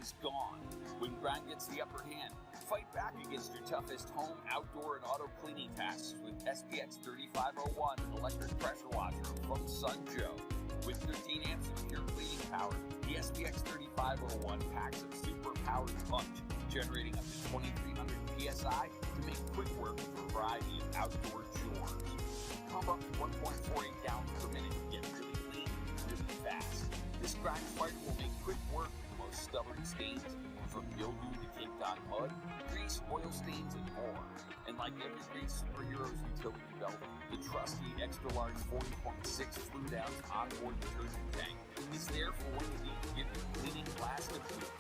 is gone. When grind gets the upper hand, fight back against your toughest home, outdoor, and auto cleaning tasks with SPX 3501 electric pressure washer from Sunjo. With 13 amps of pure cleaning power, the SPX 3501 packs a super powered punch, generating up to 2,300 PSI to make quick work of a variety of outdoor chores. Pump up to 1.48 gallons per minute and get really clean really fast. This grind fighter will make quick work of the most stubborn stains, from mildew to caked on mud, grease, oil stains, and more. And like every great superhero's utility belt, the trusty extra large 40.6 fluid ounce onboard detergent tank is there for when you need to give your cleaning blast a boost.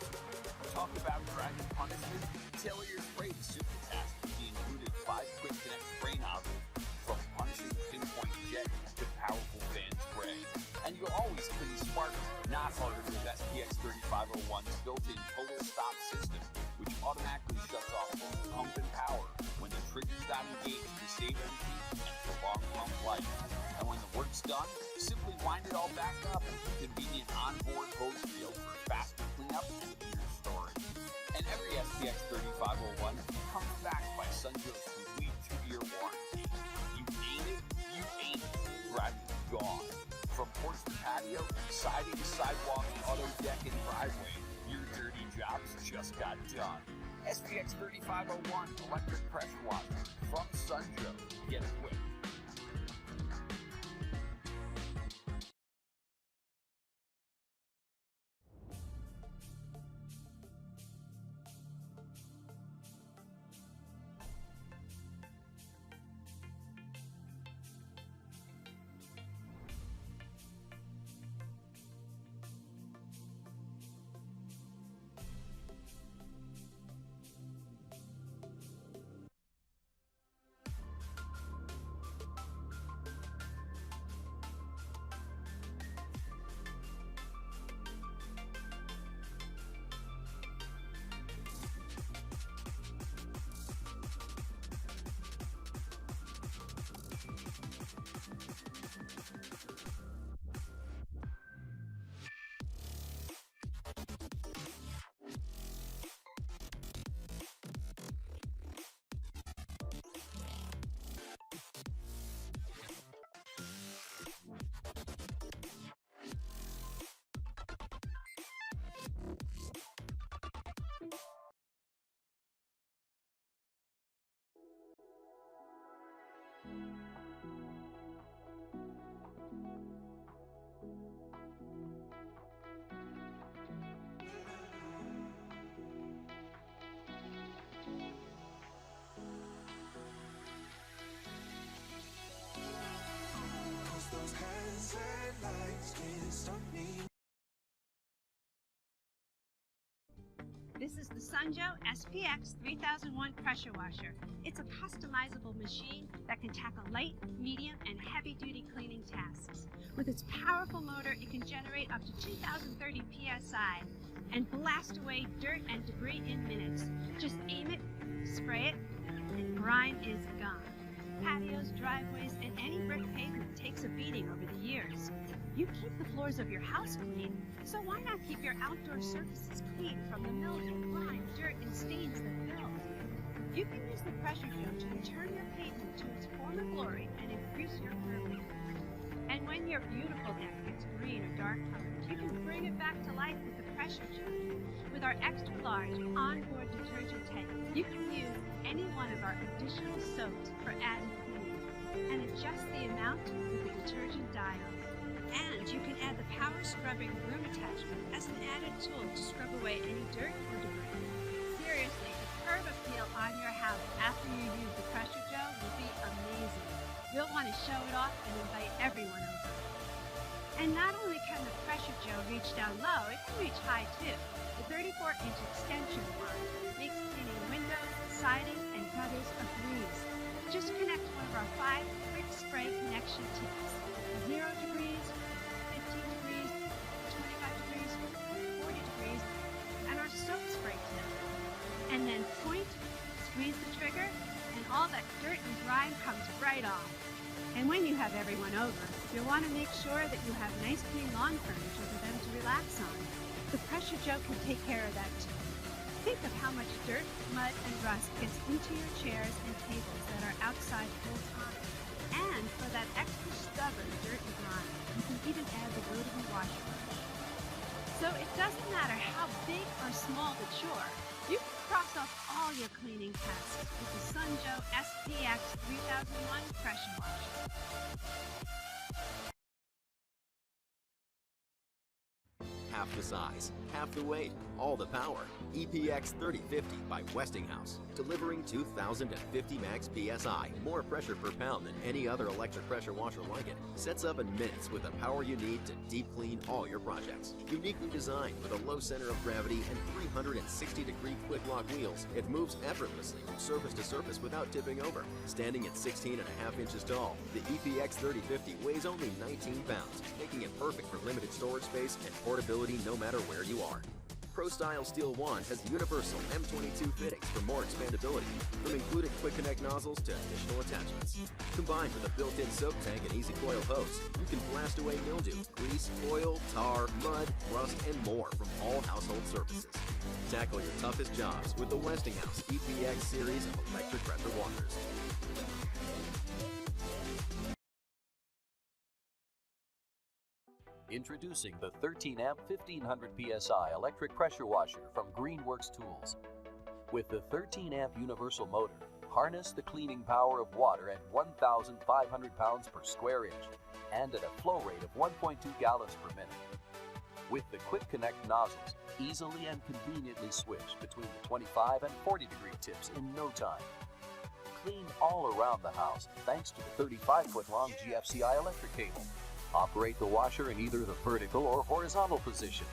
Talk about grinding punishment. Tailor your spray to suit the task with the included 5 quick connect spray nozzles, from punishing pinpoint jet to powerful fan spray. And you'll always clean smarter, not harder, with SPX 3501's built-in total stop system, which automatically shuts off both pump and power when the trigger's not engaged to save energy and prolong pump life. And when the work's done, simply wind it all back up with a convenient onboard hose reel for faster cleanup and easier storage. And every SPX 3501 comes backed by Sunjo's complete 2-year warranty. You aim it, you ain't it. Grinding gone. From porch to patio, siding, sidewalk, auto deck, and driveway, your dirty jobs just got done. SPX 3501 electric pressure washer from Sunjo. Get it quick. Those hazard lights can't stop me. This is the Sunjo SPX 3001 pressure washer. It's a customizable machine that can tackle light, medium, and heavy-duty cleaning tasks. With its powerful motor, it can generate up to 2,030 PSI and blast away dirt and debris in minutes. Just aim it, spray it, and grime is gone. Patios, driveways, and any brick pavement takes a beating over the years. You keep the floors of your house clean, so why not keep your outdoor surfaces clean from the mildew, grime, dirt, and stains that build? You can use the pressure joe to return your pavement to its former glory and increase your curbing. And when your beautiful deck gets green or dark colored, you can bring it back to life with the pressure joe. With our extra large onboard detergent tank, you can use any one of our additional soaps for added cleaning, and adjust the amount with the detergent dial. And you can add the power scrubbing broom attachment as an added tool to scrub away any dirt or debris. Seriously, the curb appeal on your house after you use the pressure joe will be amazing. You'll want to show it off and invite everyone over. And not only can the pressure joe reach down low, it can reach high too. The 34-inch extension cord makes cleaning windows, siding, and gutters a breeze. Just connect one of our 5 quick spray connection tips. 0 degrees, 15 degrees, 25 degrees, 40 degrees, and our soap spray tip. And then point, squeeze the trigger, and all that dirt and grime comes right off. And when you have everyone over, you'll want to make sure that you have nice clean lawn furniture for them to relax on. The Pressure Joe can take care of that too. Think of how much dirt, mud, and rust gets into your chairs and tables that are outside full time. And for that extra stubborn dirt and grime, you can even add the rotary washer brush. So it doesn't matter how big or small the chore, you can cross off all your cleaning tasks with the Sunjoe SPX 3001 Pressure Washer. Half the size, half the weight, all the power. EPX 3050 by Westinghouse, delivering 2,050 max PSI, more pressure per pound than any other electric pressure washer like it. Sets up in minutes with the power you need to deep clean all your projects. Uniquely designed with a low center of gravity and 360-degree quick lock wheels, it moves effortlessly from surface to surface without tipping over. Standing at 16.5 inches tall, the EPX 3050 weighs only 19 pounds, making it perfect for limited storage space and portability no matter where you are. Pro Style Steel Wand has universal M22 fittings for more expandability, from included quick connect nozzles to additional attachments. Combined with a built-in soak tank and easy coil hose, you can blast away mildew, grease, oil, tar, mud, rust, and more from all household surfaces. Tackle your toughest jobs with the Westinghouse EPX series of electric pressure washers. Introducing the 13-amp 1500 PSI electric pressure washer from Greenworks Tools. With the 13-amp universal motor, harness the cleaning power of water at 1,500 pounds per square inch and at a flow rate of 1.2 gallons per minute. With the quick connect nozzles, easily and conveniently switch between the 25 and 40 degree tips in no time. Clean all around the house thanks to the 35-foot long GFCI electric cable. Operate the washer in either the vertical or horizontal position.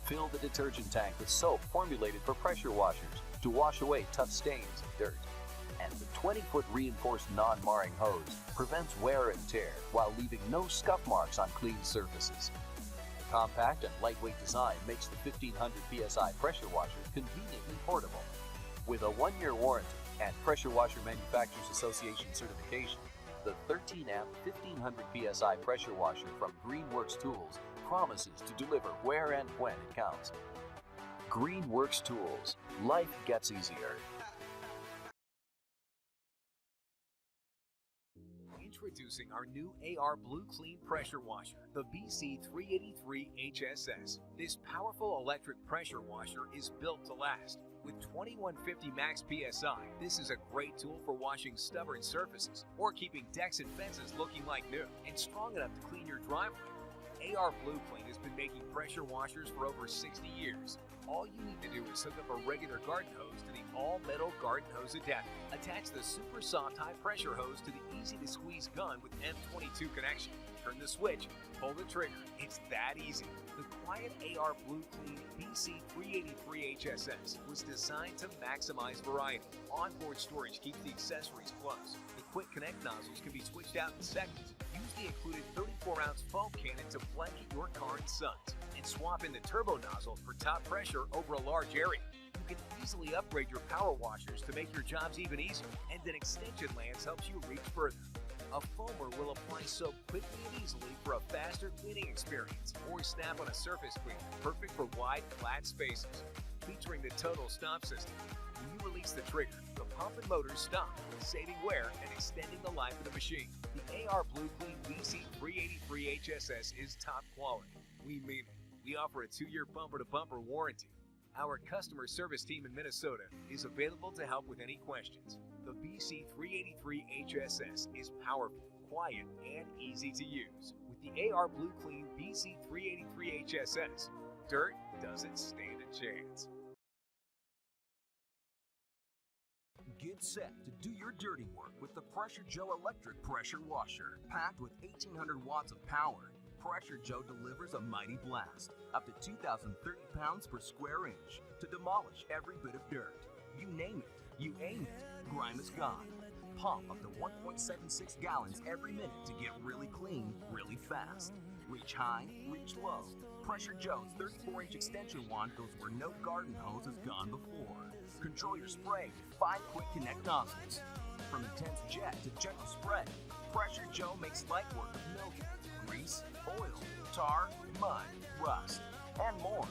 Fill the detergent tank with soap formulated for pressure washers to wash away tough stains and dirt. And the 20-foot reinforced non-marring hose prevents wear and tear while leaving no scuff marks on clean surfaces. The compact and lightweight design makes the 1500 PSI pressure washer conveniently portable. With a 1-year warranty and Pressure Washer Manufacturers Association certification, the 13-amp 1500 PSI pressure washer from Greenworks Tools promises to deliver where and when it counts. Greenworks Tools. Life gets easier. Introducing our new AR Blue Clean Pressure Washer, the BC383 HSS. This powerful electric pressure washer is built to last. With 2150 max PSI, this is a great tool for washing stubborn surfaces or keeping decks and fences looking like new, and strong enough to clean your driveway. AR Blue Clean has been making pressure washers for over 60 years. All you need to do is hook up a regular garden hose to the all-metal garden hose adapter. Attach the super soft high-pressure hose to the easy-to-squeeze gun with M22 connection. Turn the switch, pull the trigger. It's that easy. The quiet AR Blue Clean BC383 HSS was designed to maximize variety. Onboard storage keeps the accessories close. The quick connect nozzles can be switched out in seconds. Use the included 34-ounce foam cannon to blanket your car and suds, and swap in the turbo nozzle for top pressure over a large area. You can easily upgrade your power washers to make your jobs even easier, and an extension lance helps you reach further. A foamer will apply soap quickly and easily for a faster cleaning experience, or snap on a surface cleaner, perfect for wide, flat spaces. Featuring the total stop system, when you release the trigger, the pump and motor stop, saving wear and extending the life of the machine. The AR Blue Clean BC383 HSS is top quality. We mean it. We offer a 2-year bumper-to-bumper warranty. Our customer service team in Minnesota is available to help with any questions. The BC383 HSS is powerful, quiet, and easy to use. With the AR Blue Clean BC383 HSS, dirt doesn't stand a chance. Get set to do your dirty work with the Pressure Joe electric pressure washer. Packed with 1,800 watts of power, Pressure Joe delivers a mighty blast, up to 2,030 pounds per square inch, to demolish every bit of dirt. You name it, you aim it, grime is gone. Pump up to 1.76 gallons every minute to get really clean, really fast. Reach high, reach low. Pressure Joe's 34-inch extension wand goes where no garden hose has gone before. Control your spray with 5 quick connect nozzles. From intense jet to gentle spray, Pressure Joe makes light work of mildew, grease, oil, tar, mud, rust, and more.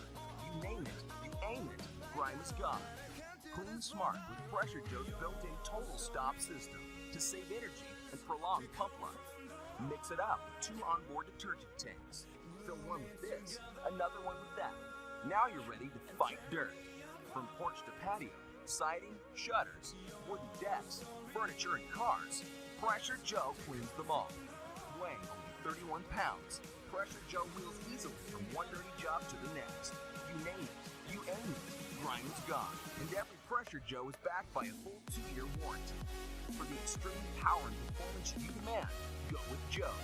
You name it, you aim it, grime is gone. Clean smart with Pressure Joe's built-in total stop system to save energy and prolong pump life. Mix it up with 2 onboard detergent tanks. Fill one with this, another one with that. Now you're ready to fight dirt. From porch to patio, siding, shutters, wooden decks, furniture, and cars, Pressure Joe cleans them all. Weighing only 31 pounds, Pressure Joe wheels easily from one dirty job to the next. You name it, you aim it, grime is gone. And every Pressure Joe is backed by a full 2-year warranty. For the extreme power and performance you demand, go with Joe.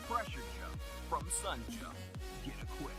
Pressure Joe from Sun Joe. Get equipped.